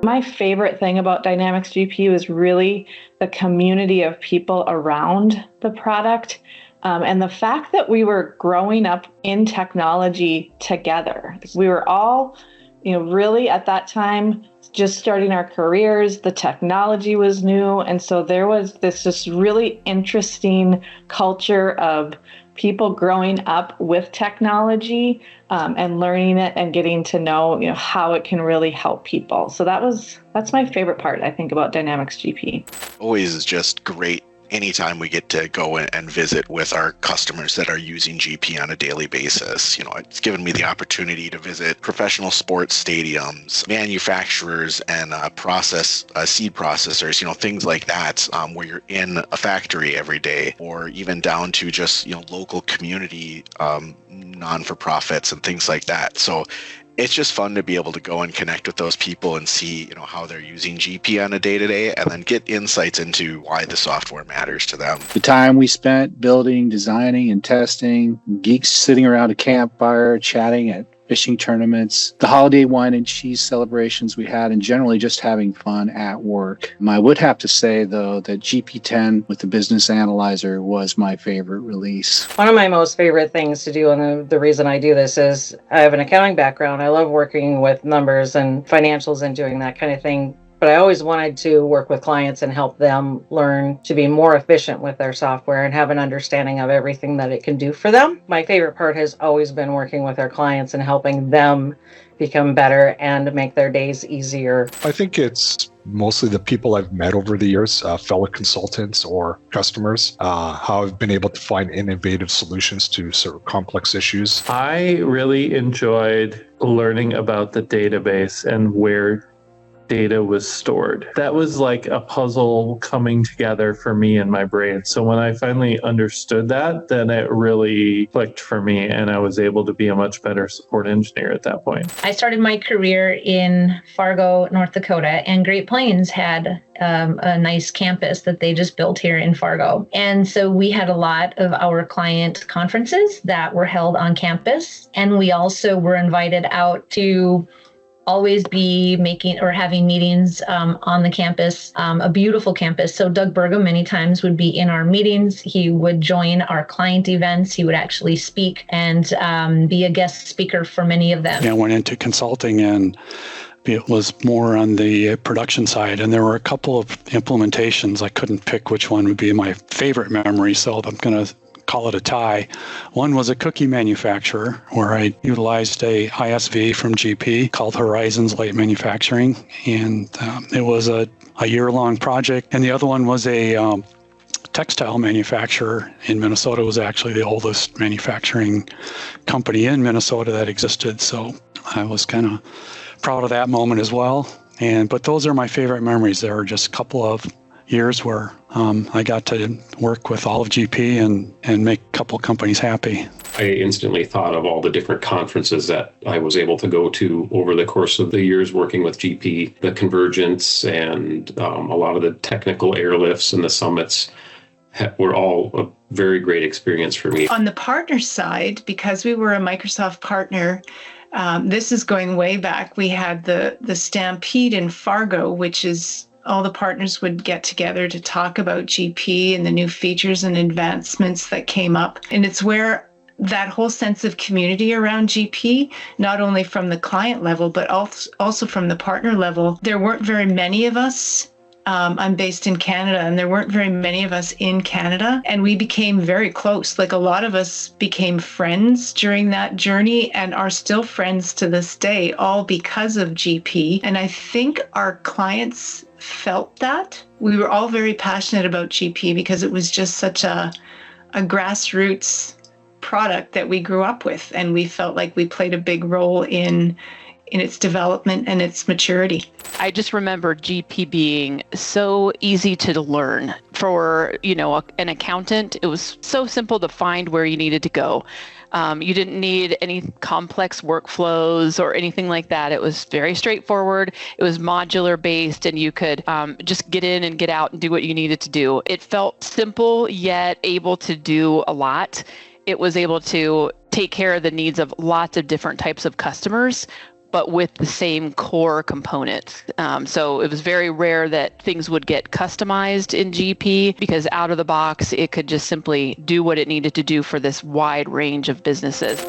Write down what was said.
My favorite thing about Dynamics GP was really the community of people around the product. And the fact that we were growing up in technology together. We were all, really at that time just starting our careers. The technology was new. And so there was this just really interesting culture of people growing up with technology and learning it and getting to know, how it can really help people. So that's my favorite part, I think, about Dynamics GP. Always is just great anytime we get to go and visit with our customers that are using GP on a daily basis. It's given me the opportunity to visit professional sports stadiums, manufacturers, and seed processors, things like that, where you're in a factory every day, or even down to just, local community non-for-profits and things like that. So it's just fun to be able to go and connect with those people and see, how they're using GP on a day-to-day, and then get insights into why the software matters to them. The time we spent building, designing, and testing, geeks sitting around a campfire, chatting at fishing tournaments, the holiday wine and cheese celebrations we had, and generally just having fun at work. I would have to say, though, that GP10 with the Business Analyzer was my favorite release. One of my most favorite things to do, and the reason I do this is I have an accounting background. I love working with numbers and financials and doing that kind of thing. But I always wanted to work with clients and help them learn to be more efficient with their software and have an understanding of everything that it can do for them. My favorite part has always been working with our clients and helping them become better and make their days easier. I think it's mostly the people I've met over the years, fellow consultants or customers, how I've been able to find innovative solutions to sort of complex issues. I really enjoyed learning about the database and where data was stored. That was like a puzzle coming together for me in my brain. So when I finally understood that, then it really clicked for me, and I was able to be a much better support engineer at that point. I started my career in Fargo, North Dakota, and Great Plains had a nice campus that they just built here in Fargo. And so we had a lot of our client conferences that were held on campus, and we also were invited out to always be making or having meetings on the campus, a beautiful campus. So Doug Burgum many times would be in our meetings. He would join our client events. He would actually speak and be a guest speaker for many of them. I went into consulting, and it was more on the production side. And there were a couple of implementations. I couldn't pick which one would be my favorite memory, so I'm going to call it a tie. One was a cookie manufacturer where I utilized a ISV from GP called Horizons Light Manufacturing, and it was a year-long project. And the other one was a textile manufacturer in Minnesota. It was actually the oldest manufacturing company in Minnesota that existed, so I was kind of proud of that moment as well. But those are my favorite memories. There are just a couple of years where I got to work with all of GP and make a couple companies happy. I instantly thought of all the different conferences that I was able to go to over the course of the years working with GP, the Convergence and a lot of the technical airlifts and the summits were all a very great experience for me. On the partner side, because we were a Microsoft partner, this is going way back. We had the Stampede in Fargo, which is all the partners would get together to talk about GP and the new features and advancements that came up. And it's where that whole sense of community around GP, not only from the client level, but also from the partner level. There weren't very many of us. I'm based in Canada, and there weren't very many of us in Canada, and we became very close. Like, a lot of us became friends during that journey and are still friends to this day, all because of GP. And I think our clients felt that. We were all very passionate about GP because it was just such a grassroots product that we grew up with, and we felt like we played a big role in its development and its maturity. I just remember GP being so easy to learn. For, an accountant, it was so simple to find where you needed to go. You didn't need any complex workflows or anything like that. It was very straightforward. It was modular based, and you could just get in and get out and do what you needed to do. It felt simple, yet able to do a lot. It was able to take care of the needs of lots of different types of customers but with the same core components. So it was very rare that things would get customized in GP, because out of the box, it could just simply do what it needed to do for this wide range of businesses.